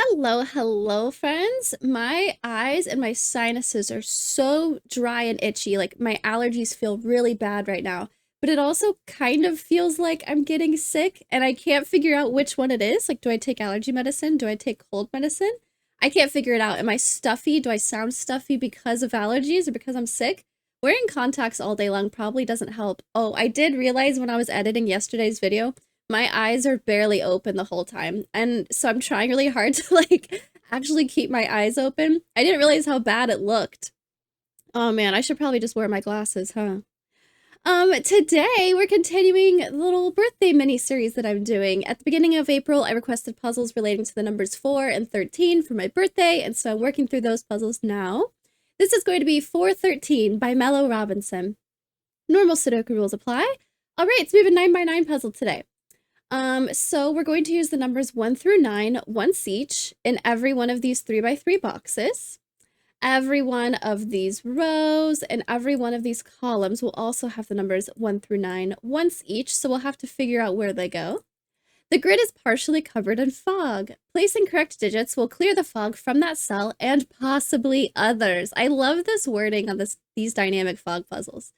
Hello, hello, friends. My eyes and my sinuses are so dry and itchy. Like my allergies feel really bad right now. But it also kind of feels like I'm getting sick and I can't figure out which one it is. Like, do I take allergy medicine? Do I take cold medicine? I can't figure it out. Am I stuffy? Do I sound stuffy because of allergies or because I'm sick? Wearing contacts all day long probably doesn't help. Oh, I did realize when I was editing yesterday's video my eyes are barely open the whole time. And so I'm trying really hard to actually keep my eyes open. I didn't realize how bad it looked. Oh man, I should probably just wear my glasses, huh? Today we're continuing the little birthday mini series that I'm doing. At the beginning of April, I requested puzzles relating to the numbers 4 and 13 for my birthday, and so I'm working through those puzzles now. This is going to be 413 by Mellow Robinson. Normal Sudoku rules apply. All right, so we have a 9x9 puzzle today. So we're going to use the numbers 1 through 9 once each in every one of these 3x3 boxes. Every one of these rows and every one of these columns will also have the numbers 1 through 9 once each, so we'll have to figure out where they go. The grid is partially covered in fog. Placing correct digits will clear the fog from that cell and possibly others. I love this wording on these dynamic fog puzzles.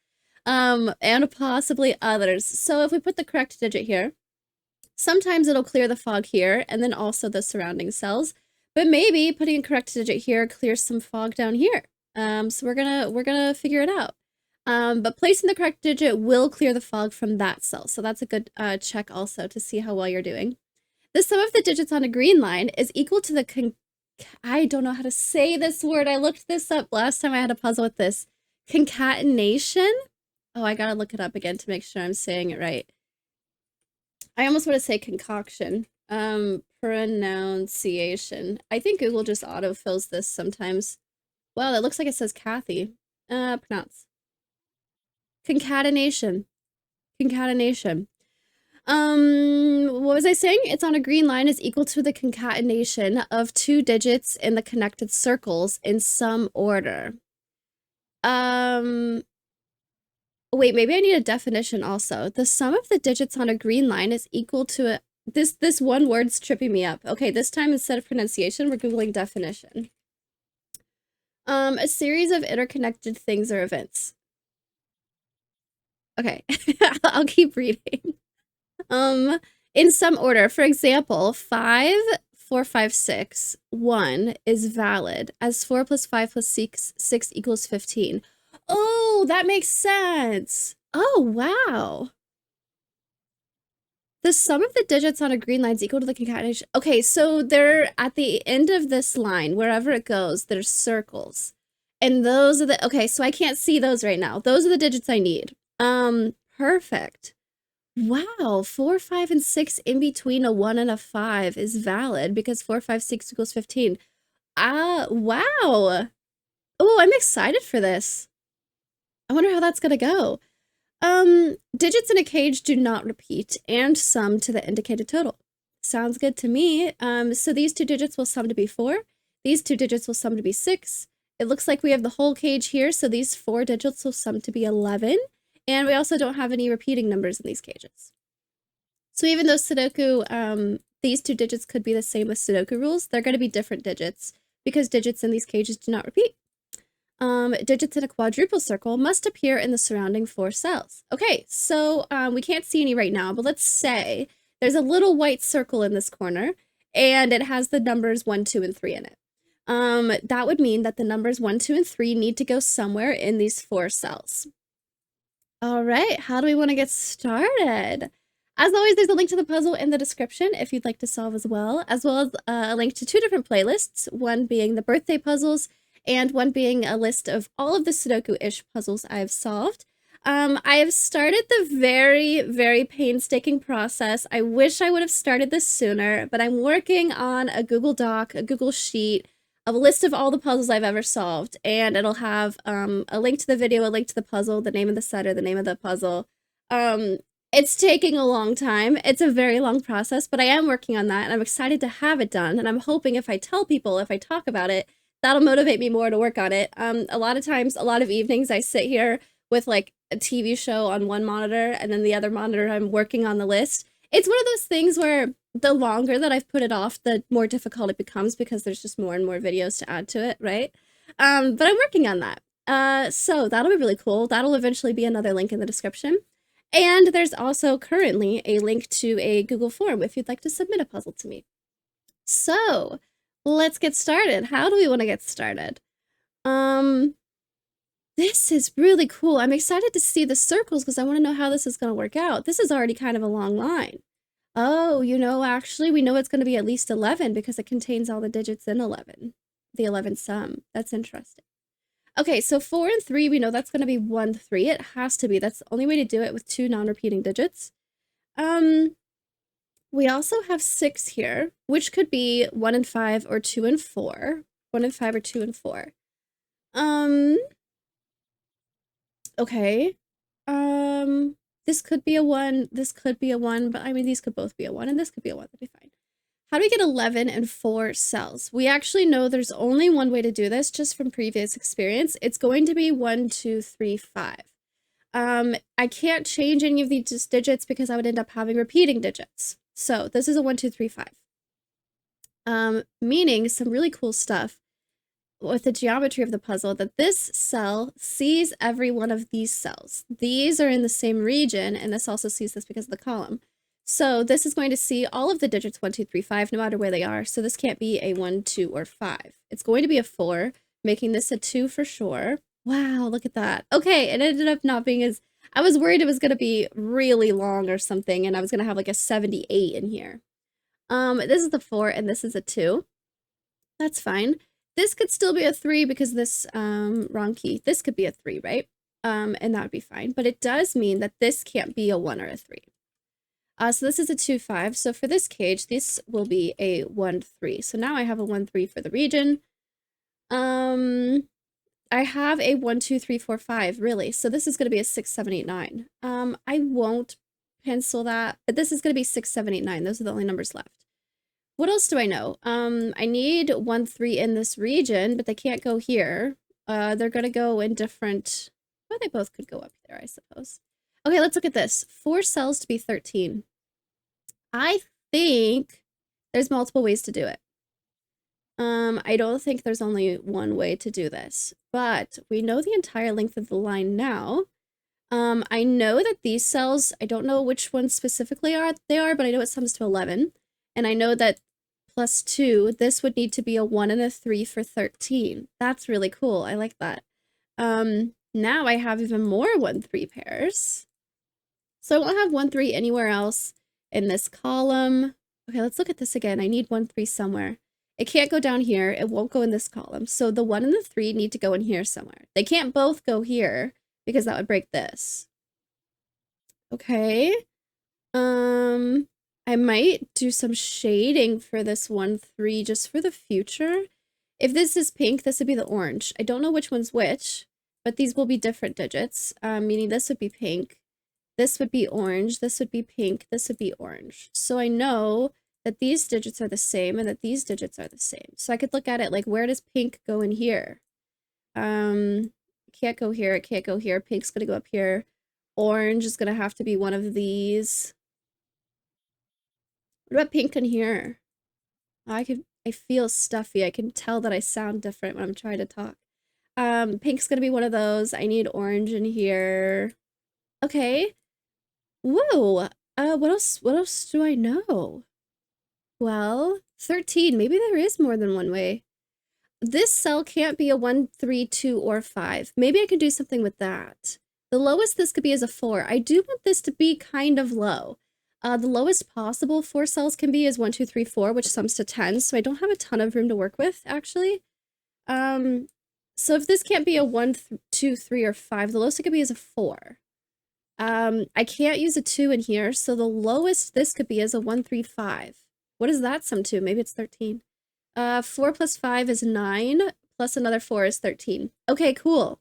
And possibly others. So if we put the correct digit here, sometimes it'll clear the fog here and then also the surrounding cells, but maybe putting a correct digit here clears some fog down here. So we're gonna figure it out. But placing the correct digit will clear the fog from that cell. So that's a good check also to see how well you're doing. The sum of the digits on a green line is equal to the I don't know how to say this word. I looked this up last time I had a puzzle with this. Concatenation? Oh, I gotta look it up again to make sure I'm saying it right. I almost want to say concoction. Pronunciation. I think Google just autofills this sometimes. Well, it looks like it says Kathy. Pronounce. Concatenation. Concatenation. What was I saying? It's on a green line is equal to the concatenation of two digits in the connected circles in some order. Wait, maybe I need a definition also. The sum of the digits on a green line is equal to this one word's tripping me up. Okay, this time instead of pronunciation, we're Googling definition. A series of interconnected things or events. Okay, I'll keep reading. In some order, for example, 5, 4, 5, 6, 1 is valid as 4 plus 5 plus 6 equals 15. Oh, that makes sense. Oh, wow. The sum of the digits on a green line is equal to the concatenation. Okay, so they're at the end of this line, wherever it goes, there's circles. And those are the, okay, so I can't see those right now. Those are the digits I need. Perfect. Wow, 4, 5, and 6 in between a 1 and a 5 is valid because 4, 5, 6 equals 15. Wow. Oh, I'm excited for this. I wonder how that's gonna go. Digits in a cage do not repeat and sum to the indicated total. Sounds good to me. So these two digits will sum to be 4. These two digits will sum to be 6. It looks like we have the whole cage here, so these 4 digits will sum to be 11. And we also don't have any repeating numbers in these cages. So even though Sudoku, these two digits could be the same with Sudoku rules, they're going to be different digits because digits in these cages do not repeat. Digits in a quadruple circle must appear in the surrounding 4 cells. Okay, so we can't see any right now, but let's say there's a little white circle in this corner and it has the numbers 1, 2, and 3 in it. That would mean that the numbers 1, 2, and 3 need to go somewhere in these 4 cells. All right, how do we want to get started? As always, there's a link to the puzzle in the description if you'd like to solve as well as a link to 2 different playlists, one being the birthday puzzles and one being a list of all of the Sudoku-ish puzzles I've solved. I have started the very, very painstaking process. I wish I would have started this sooner, but I'm working on a Google Doc, a Google Sheet, of a list of all the puzzles I've ever solved, and it'll have a link to the video, a link to the puzzle, the name of the setter, the name of the puzzle. It's taking a long time. It's a very long process, but I am working on that, and I'm excited to have it done, and I'm hoping if I tell people, if I talk about it, that'll motivate me more to work on it. A lot of times, a lot of evenings, I sit here with like a TV show on one monitor, and then the other monitor, I'm working on the list. It's one of those things where the longer that I've put it off, the more difficult it becomes because there's just more and more videos to add to it, right? But I'm working on that. So that'll be really cool. That'll eventually be another link in the description. And there's also currently a link to a Google form if you'd like to submit a puzzle to me. So let's get started. How do we want to get started? This is really cool. I'm excited to see the circles because I want to know how this is going to work out. This is already kind of a long line. Oh, you know, actually, we know it's going to be at least 11 because it contains all the digits in 11. The 11 sum. That's interesting. Okay, so 4 and 3, we know that's going to be 1, 3. It has to be. That's the only way to do it with 2 non-repeating digits. We also have 6 here, which could be 1 and 5 or 2 and 4. 1 and 5 or 2 and 4. Okay. This could be a 1, this could be a 1, but I mean, these could both be a 1, and this could be a 1, that'd be fine. How do we get 11 and 4 cells? We actually know there's only one way to do this, just from previous experience. It's going to be 1, 2, 3, 5. I can't change any of these digits because I would end up having repeating digits. So this is a 1, 2, 3, 5. Meaning some really cool stuff with the geometry of the puzzle, that this cell sees every one of these cells. These are in the same region, and this also sees this because of the column. So this is going to see all of the digits 1, 2, 3, 5, no matter where they are. So this can't be a 1, 2, or 5. It's going to be a 4, making this a 2 for sure. Wow, look at that. Okay, it ended up not being as... I was worried it was going to be really long or something, and I was going to have like a 78 in here. This is the 4, and this is a 2. That's fine. This could still be a 3 because this, wrong key. This could be a 3, right? And that would be fine. But it does mean that this can't be a 1 or a 3. So this is a 2, 5. So for this cage, this will be a 1, 3. So now I have a 1, 3 for the region. I have a 1, 2, 3, 4, 5, really. So this is going to be a 6, 7, 8, 9. I won't pencil that, but this is going to be 6, 7, 8, 9. Those are the only numbers left. What else do I know? I need 1, 3 in this region, but they can't go here. They're going to go in different... Well, they both could go up there, I suppose. Okay, let's look at this. 4 cells to be 13. I think there's multiple ways to do it. I don't think there's only one way to do this, but we know the entire length of the line now. I know that these cells, I don't know which ones specifically they are, but I know it sums to 11. And I know that plus 2, this would need to be a 1 and a 3 for 13. That's really cool. I like that. Now I have even more 1, 3 pairs. So I won't have 1, 3 anywhere else in this column. Okay, let's look at this again. I need 1, 3 somewhere. It can't go down here. It won't go in this column. So the 1 and the 3 need to go in here somewhere. They can't both go here because that would break this. Okay. I might do some shading for this 1, 3 just for the future. If this is pink, this would be the orange. I don't know which one's which, but these will be different digits, meaning this would be pink, this would be orange, this would be pink, this would be orange. So I know that these digits are the same and that these digits are the same. So I could look at it like, where does pink go in here? It can't go here, it can't go here. Pink's gonna go up here. Orange is gonna have to be one of these. What about pink in here? I feel stuffy. I can tell that I sound different when I'm trying to talk. Pink's gonna be one of those. I need orange in here. Okay. Whoa. What else do I know? Well, 13. Maybe there is more than one way. This cell can't be a 1, 3, 2, or 5. Maybe I could do something with that. The lowest this could be is a 4. I do want this to be kind of low. The lowest possible 4 cells can be is 1, 2, 3, 4, which sums to 10, so I don't have a ton of room to work with, actually. So if this can't be a 1, 2, 3, or 5, the lowest it could be is a 4. I can't use a 2 in here, so the lowest this could be is a 1, 3, 5. What does that sum to? Maybe it's 13. 4 plus 5 is 9, plus another 4 is 13. Okay, cool.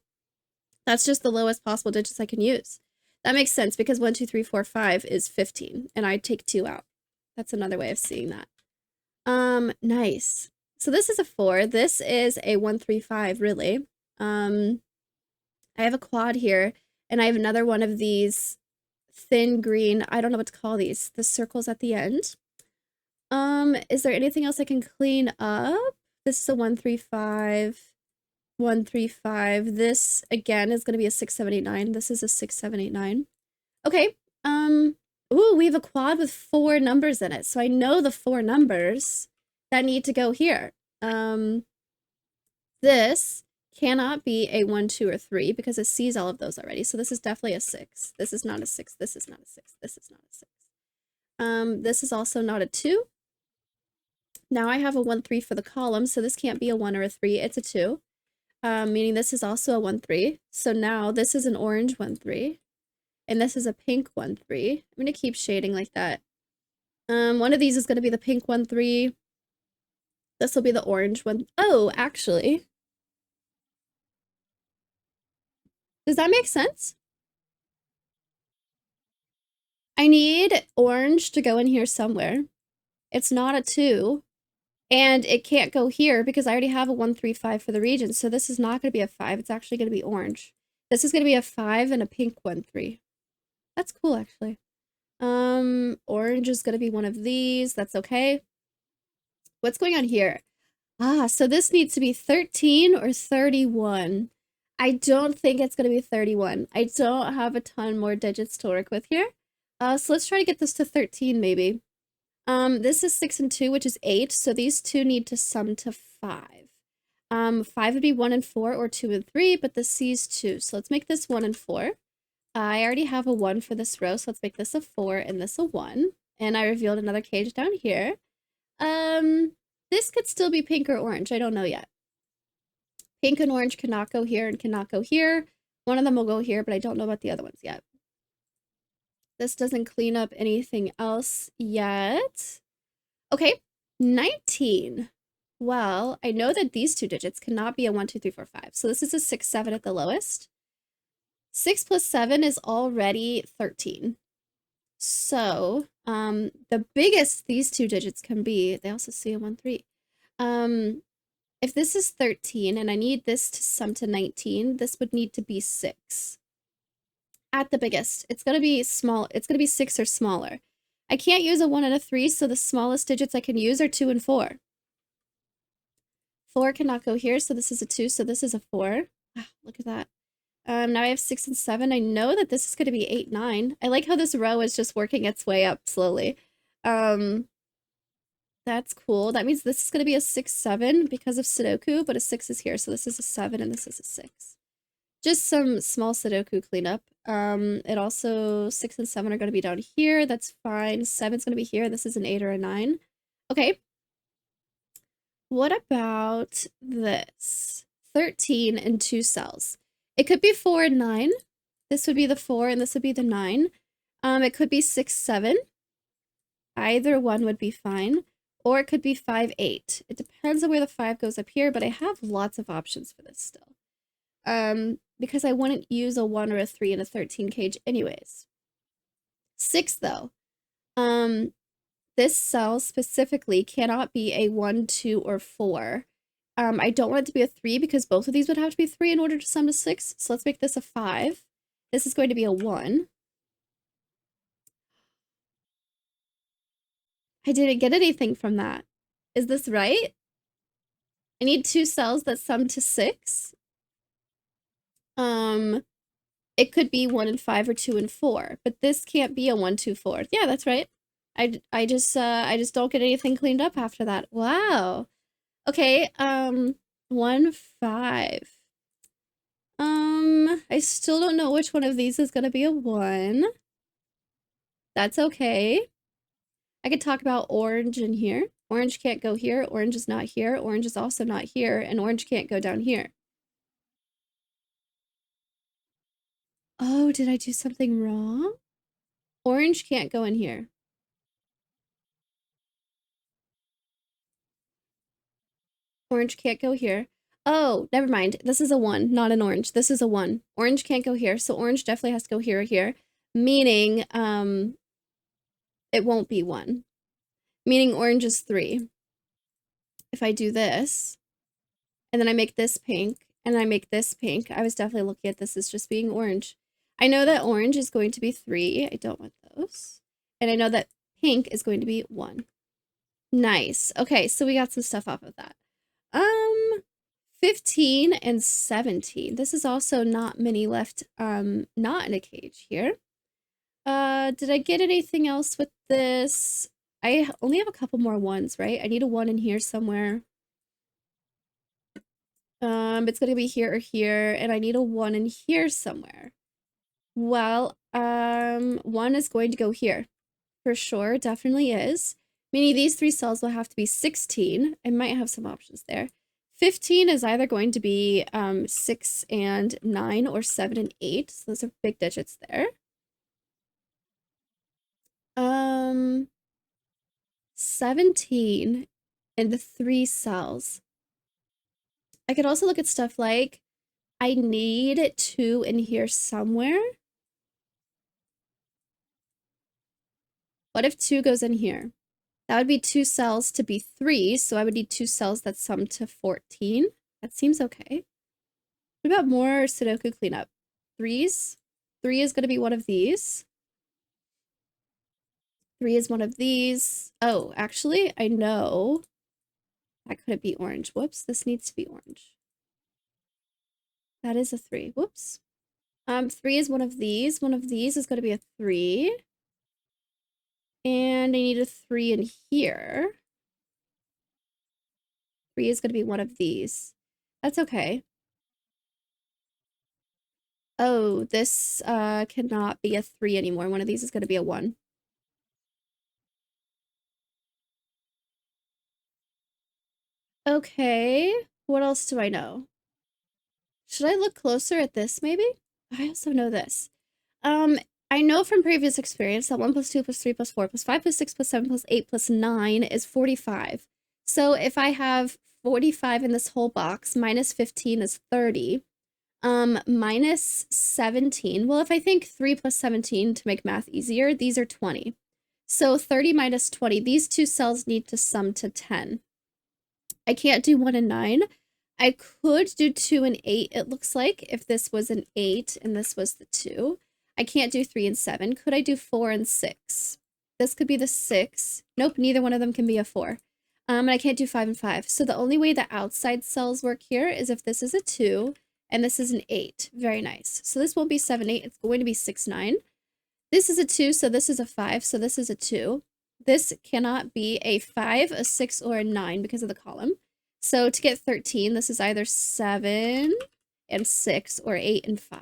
That's just the lowest possible digits I can use. That makes sense because 1, 2, 3, 4, 5 is 15, and I take 2 out. That's another way of seeing that. Nice. So this is a 4. This is a 1, 3, 5, really. I have a quad here, and I have another one of these thin green, I don't know what to call these, the circles at the end. Is there anything else I can clean up? This is a 135, 135. This again is gonna be a 6789. This is a 6789. Okay. Ooh, we have a quad with 4 numbers in it. So I know the 4 numbers that need to go here. This cannot be a 1, 2, or 3 because it sees all of those already. So this is definitely a 6. This is not a 6. This is not a 6. This is not a 6. This is also not a 2. Now I have a 1, 3 for the column, so this can't be a 1 or a 3. It's a 2. Meaning this is also a 1, 3. So now this is an orange 1, 3. And this is a pink 1, 3. I'm going to keep shading like that. One of these is going to be the pink 1, 3. This will be the orange one. Oh, actually. Does that make sense? I need orange to go in here somewhere. It's not a 2. And it can't go here because I already have a 1, 3, 5 for the region. So this is not going to be a 5. It's actually going to be orange. This is going to be a 5 and a pink 1, 3. That's cool, actually. Orange is going to be one of these. That's okay. What's going on here? Ah, so this needs to be 13 or 31. I don't think it's going to be 31. I don't have a ton more digits to work with here. So let's try to get this to 13, maybe. This is 6 and 2, which is 8. So these two need to sum to 5. 5 would be 1 and 4 or 2 and 3, but this sees 2. So let's make this 1 and 4. I already have a 1 for this row, so let's make this a 4 and this a 1. And I revealed another cage down here. This could still be pink or orange. I don't know yet. Pink and orange cannot go here and cannot go here. One of them will go here, but I don't know about the other ones yet. This doesn't clean up anything else yet. Okay, 19. Well, I know that these two digits cannot be a 1, 2, 3, 4, 5. So this is a 6, 7 at the lowest. 6 plus 7 is already 13. So, the biggest these two digits can be, they also see a 1, 3. If this is 13 and I need this to sum to 19, this would need to be 6. At the biggest. It's going to be small. It's going to be 6 or smaller. I can't use a 1 and a 3, so the smallest digits I can use are 2 and 4. 4 cannot go here, so this is a 2, so this is a 4. Wow, look at that. Now I have 6 and 7. I know that this is going to be 8, 9. I like how this row is just working its way up slowly. That's cool. That means this is going to be a 6, 7 because of Sudoku, but a 6 is here, so this is a 7 and this is a 6. Just some small Sudoku cleanup. It also, 6 and 7 are going to be down here. That's fine. 7's going to be here. This is an 8 or a 9. Okay. What about this? 13 and 2 cells. It could be 4 and 9. This would be the 4 and this would be the 9. It could be 6, 7. Either one would be fine. Or it could be 5, 8. It depends on where the 5 goes up here, but I have lots of options for this still. Because I wouldn't use a 1 or a 3 in a 13 cage anyways. 6 though. This cell specifically cannot be a 1, 2, or 4. I don't want it to be a 3 because both of these would have to be 3 in order to sum to 6. So let's make this a 5. This is going to be a 1. I didn't get anything from that. Is this right? I need 2 cells that sum to 6. It could be 1 and 5 or 2 and 4, but this can't be a 1, 2, 4. Yeah, that's right. I just don't get anything cleaned up after that. Wow. Okay, 1, 5. I still don't know which one of these is gonna be a 1. That's okay. I could talk about orange in here. Orange can't go here, orange is not here, orange is also not here, and orange can't go down here. Oh, did I do something wrong? Orange can't go in here. Orange can't go here. Oh, never mind. This is a 1, not an orange. This is a 1. Orange can't go here, so orange definitely has to go here or here. Meaning, it won't be 1. Meaning orange is 3. If I do this, and then I make this pink, and then I make this pink, I was definitely looking at this as just being orange. I know that orange is going to be 3. I don't want those. And I know that pink is going to be 1. Nice. Okay, so we got some stuff off of that. 15 and 17. This is also not many left, not in a cage here. Did I get anything else with this? I only have a couple more ones, right? I need a one in here somewhere. It's gonna be here or here, and I need a one in here somewhere. Well, one is going to go here. For sure, definitely is. Meaning these three cells will have to be 16. I might have some options there. 15 is either going to be 6 and 9 or 7 and 8. So those are big digits there. 17 and the 3 cells. I could also look at stuff like I need 2 in here somewhere. What if 2 goes in here? That would be 2 cells to be 3, so I would need 2 cells that sum to 14. That seems okay. What about more Sudoku cleanup? 3s? 3 is going to be one of these. 3 is one of these. Oh, actually, I know. That couldn't be orange. Whoops, this needs to be orange. That is a 3. Whoops. 3 is one of these. One of these is going to be a 3. And I need a 3 in here. 3 is going to be one of these. That's okay. Oh, this cannot be a 3 anymore. One of these is going to be a 1. Okay, what else do I know? Should I look closer at this, maybe? I also know this. I know from previous experience that 1 plus 2 plus 3 plus 4 plus 5 plus 6 plus 7 plus 8 plus 9 is 45. So if I have 45 in this whole box, minus 15 is 30. Minus 17. Well, if I think 3 plus 17 to make math easier, these are 20. So 30 minus 20, these two cells need to sum to 10. I can't do 1 and 9. I could do 2 and 8, it looks like, if this was an 8 and this was the 2. I can't do 3 and 7. Could I do 4 and 6? This could be the 6. Nope, neither one of them can be a 4. And I can't do 5 and 5. So the only way the outside cells work here is if this is a 2 and this is an 8. Very nice. So this won't be 7, 8. It's going to be 6, 9. This is a 2, so this is a 5, so this is a 2. This cannot be a 5, a 6, or a 9 because of the column. So to get 13, this is either 7 and 6 or 8 and 5.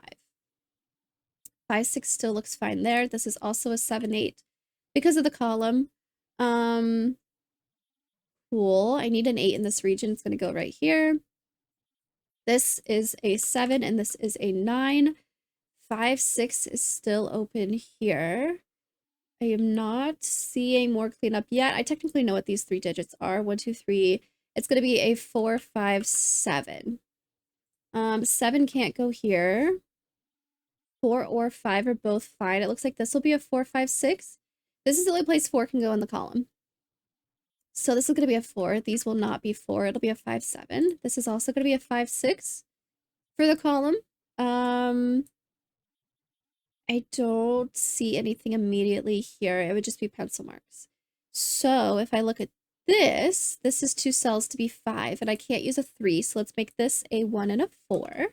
5, 6 still looks fine there. This is also a 7, 8 because of the column. Cool. I need an 8 in this region. It's going to go right here. This is a 7 and this is a 9. 5, 6 is still open here. I am not seeing more cleanup yet. I technically know what these 3 digits are. 1, 2, 3. It's going to be a 4, 5, 7. 7 can't go here. 4 or 5 are both fine. It looks like this will be a 4, 5, 6. This is the only place 4 can go in the column. So this is going to be a 4. These will not be 4. It'll be a 5, 7. This is also going to be a 5, 6 for the column. I don't see anything immediately here. It would just be pencil marks. So if I look at this is 2 cells to be 5, and I can't use a 3, so let's make this a 1 and a 4.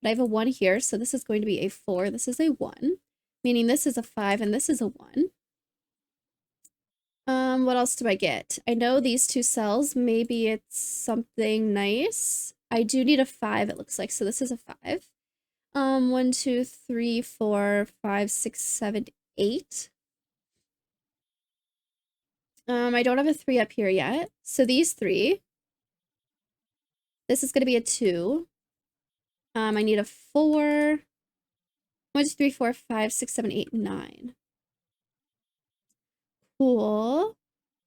But I have a 1 here, so this is going to be a 4. This is a 1, meaning this is a 5 and this is a 1. What else do I get? I know these 2 cells, maybe it's something nice. I do need a 5, it looks like, so this is a 5. 1, 2, 3, 4, 5, 6, 7, 8. I don't have a 3 up here yet. So these 3. This is going to be a 2. I need a 4. 1, 2, 3, 4, 5, 6, 7, 8, 9. Cool.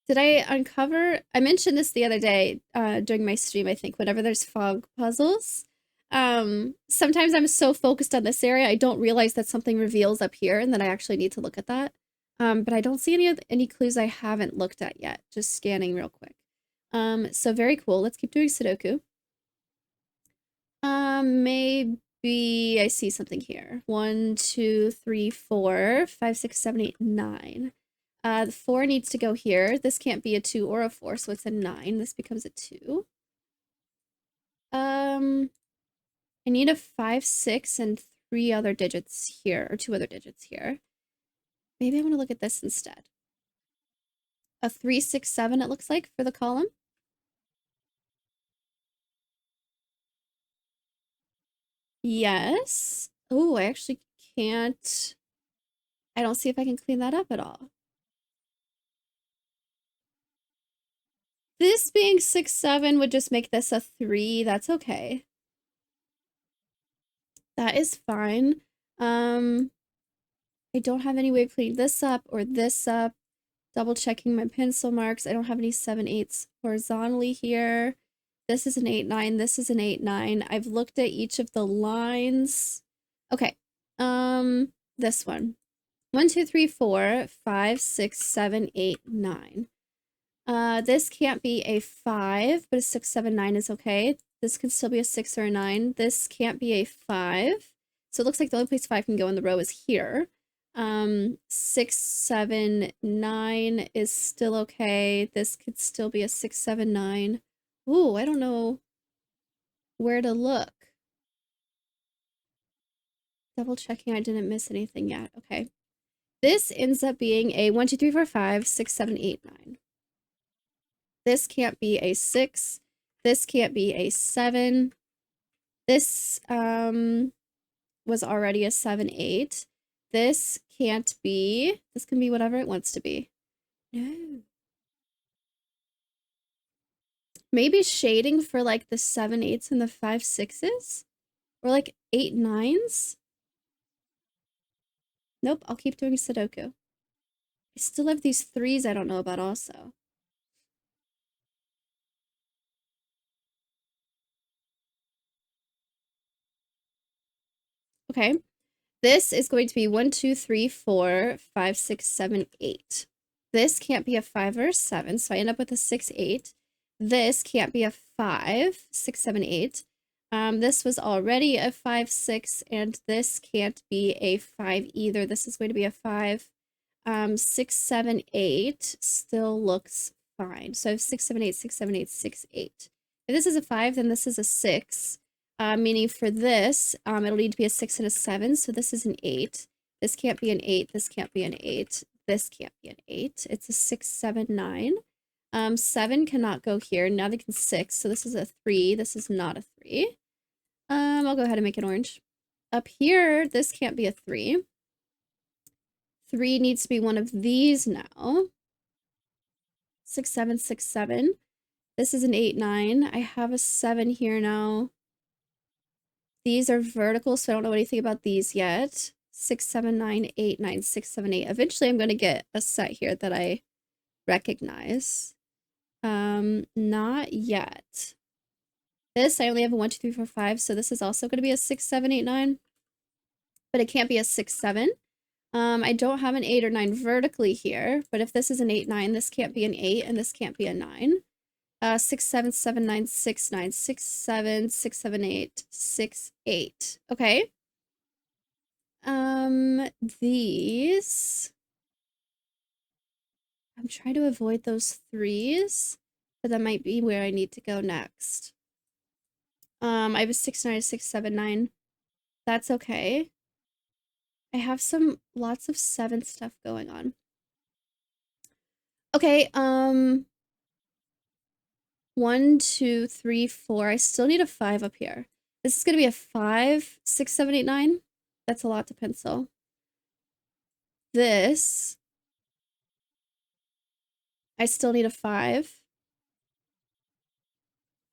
Did I uncover? I mentioned this the other day during my stream, I think, whenever there's fog puzzles. Sometimes I'm so focused on this area, I don't realize that something reveals up here and then I actually need to look at that. But I don't see any clues I haven't looked at yet. Just scanning real quick. So very cool. Let's keep doing Sudoku. Maybe I see something here. 1, 2, 3, 4, 5, 6, 7, 8, 9. The 4 needs to go here. This can't be a 2 or a 4, so it's a 9. This becomes a 2. I need a 5, 6, and 3 other digits here, or 2 other digits here. Maybe I want to look at this instead. A 3, 6, 7, it looks like, for the column. Yes. Oh, I actually can't. I don't see if I can clean that up at all. This being 6, 7 would just make this a 3. That's okay. That is fine. I don't have any way of cleaning this up or this up. Double checking my pencil marks. I don't have any 7, 8s horizontally here. This is an 8, 9. This is an 8, 9. I've looked at each of the lines. Okay. This one. 1, 2, 3, 4, 5, 6, 7, 8, 9. This can't be a 5, but a 6, 7, 9 is okay. This can still be a 6 or a 9. This can't be a 5. So it looks like the only place 5 can go in the row is here. 6, 7, 9 is still okay. This could still be a 6, 7, 9. Ooh, I don't know where to look. Double checking I didn't miss anything yet. Okay. This ends up being a 1, 2, 3, 4, 5, 6, 7, 8, 9. This can't be a 6. This can't be a 7. This was already a 7, 8. This can't be. This can be whatever it wants to be. No. Maybe shading for like the 7, 8s and the 5, 6s? Or like 8, 9s? Nope, I'll keep doing Sudoku. I still have these 3s I don't know about also. Okay. This is going to be 1, 2, 3, 4, 5, 6, 7, 8. This can't be a 5 or a 7, so I end up with a 6, 8. This can't be a 5, 6, 7, 8. This was already a 5, 6, and this can't be a 5 either. This is going to be a 5. 6, 7, 8 still looks fine. So I have 6, 7, 8, 6, 7, 8, 6, 8. If this is a 5, then this is a 6. Meaning for this, it'll need to be a 6 and a 7, so this is an 8. This can't be an 8, this can't be an 8, this can't be an 8. It's a 6, 7, 9. 7 cannot go here. Now they can 6, so this is a 3. This is not a 3. I'll go ahead and make it orange. Up here, this can't be a 3. 3 needs to be one of these now. 6, 7, 6, 7. This is an 8, 9. I have a 7 here now. These are vertical, so I don't know anything about these yet. 6, 7, 9, 8, 9, 6, 7, 8. Eventually, I'm going to get a set here that I recognize. Not yet. This, I only have a 1, 2, 3, 4, 5, so this is also going to be a 6, 7, 8, 9. But it can't be a 6, 7. I don't have an 8 or 9 vertically here, but if this is an 8, 9, this can't be an 8, and this can't be a 9. 6, 7, 7, 9, 6, 9, 6, 7, 6, 7, 8, 6, 8. Okay. These. I'm trying to avoid those 3s, but that might be where I need to go next. I have a 6, 9, 6, 7, 9. That's okay. I have lots of 7 stuff going on. Okay, 1, 2, 3, 4. I still need a 5 up here. This is going to be a 5, 6, 7, 8, 9. That's a lot to pencil. This. I still need a 5.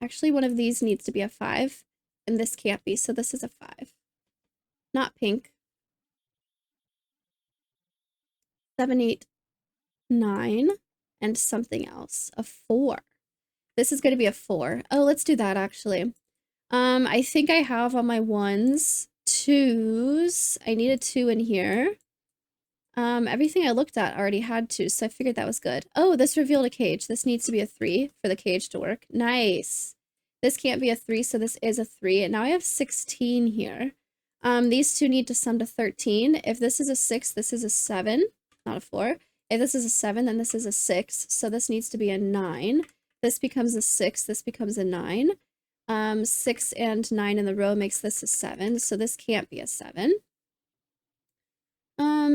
Actually, one of these needs to be a 5. And this can't be, so this is a 5. Not pink. 7, 8, 9. And something else. A 4. This is going to be a 4. Oh, let's do that, actually. I think I have on my 1s, 2s. I need a 2 in here. Everything I looked at already had 2, so I figured that was good. Oh, this revealed a cage. This needs to be a 3 for the cage to work. Nice. This can't be a 3, so this is a 3. And now I have 16 here. These two need to sum to 13. If this is a 6, this is a 7, not a 4. If this is a 7, then this is a 6. So this needs to be a 9. This becomes a 6. This becomes a 9. 6 and 9 in the row makes this a 7. So this can't be a 7.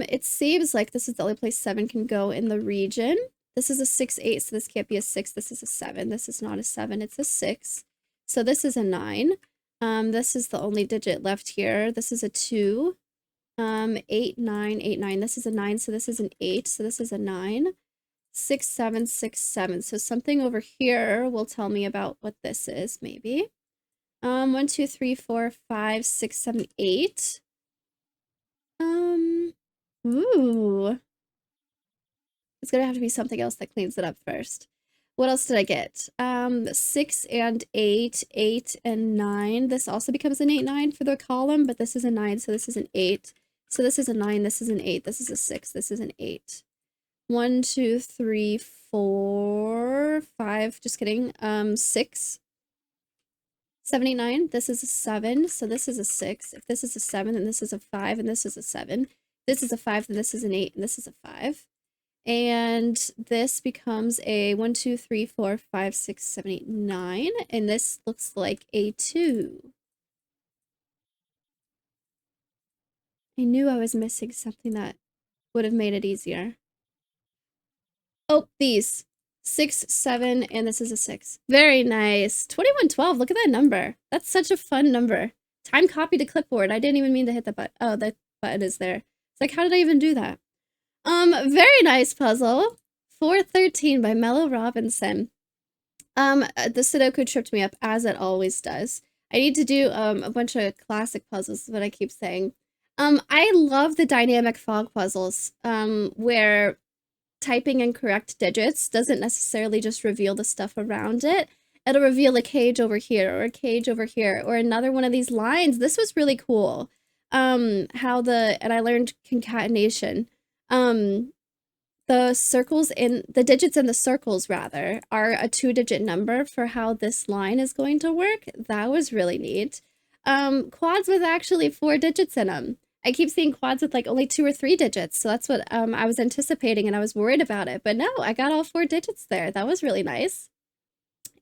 It seems like this is the only place 7 can go in the region. This is a 6, 8, so this can't be a 6. This is a 7. This is not a 7. It's a 6. So this is a 9. This is the only digit left here. This is a 2. 8, 9, 8, 9. This is a 9, so this is an 8. So this is a 9. 6, 7, 6, 7. So something over here will tell me about what this is, maybe. 1, 2, 3, 4, 5, 6, 7, 8. Ooh. It's gonna have to be something else that cleans it up first. What else did I get? 6 and 8, 8 and 9. This also becomes an 8, 9 for the column, but this is a 9, so this is an 8. So this is a 9, this is an 8, this is a 6, this is an 8. 1, 2, 3, 4, 5, just kidding. 6. 79, this is a 7, so this is a 6. If this is a 7, then this is a 5, and this is a 7. This is a 5, then this is an 8, and this is a 5. And this becomes a 1, 2, 3, 4, 5, 6, 7, 8, 9. And this looks like a 2. I knew I was missing something that would have made it easier. Oh, these. 6, 7, and this is a 6. Very nice. 2112, look at that number. That's such a fun number. Time copy to clipboard. I didn't even mean to hit the button. Oh, the button is there. It's like, how did I even do that? Very nice puzzle. 413 by Mellow Robinson. The Sudoku tripped me up, as it always does. I need to do, a bunch of classic puzzles, is what I keep saying. I love the dynamic fog puzzles, where typing in correct digits doesn't necessarily just reveal the stuff around it. It'll reveal a cage over here, or a cage over here, or another one of these lines. This was really cool. And I learned concatenation. The circles in the digits in the circles rather are a 2-digit number for how this line is going to work. That was really neat. Quads with actually 4 digits in them. I keep seeing quads with like only 2 or 3 digits, so that's what I was anticipating, and I was worried about it. But no, I got all 4 digits there. That was really nice.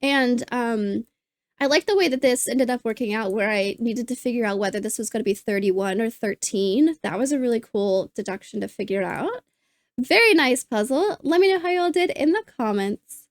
And I like the way that this ended up working out, where I needed to figure out whether this was going to be 31 or 13. That was a really cool deduction to figure out. Very nice puzzle. Let me know how y'all did in the comments.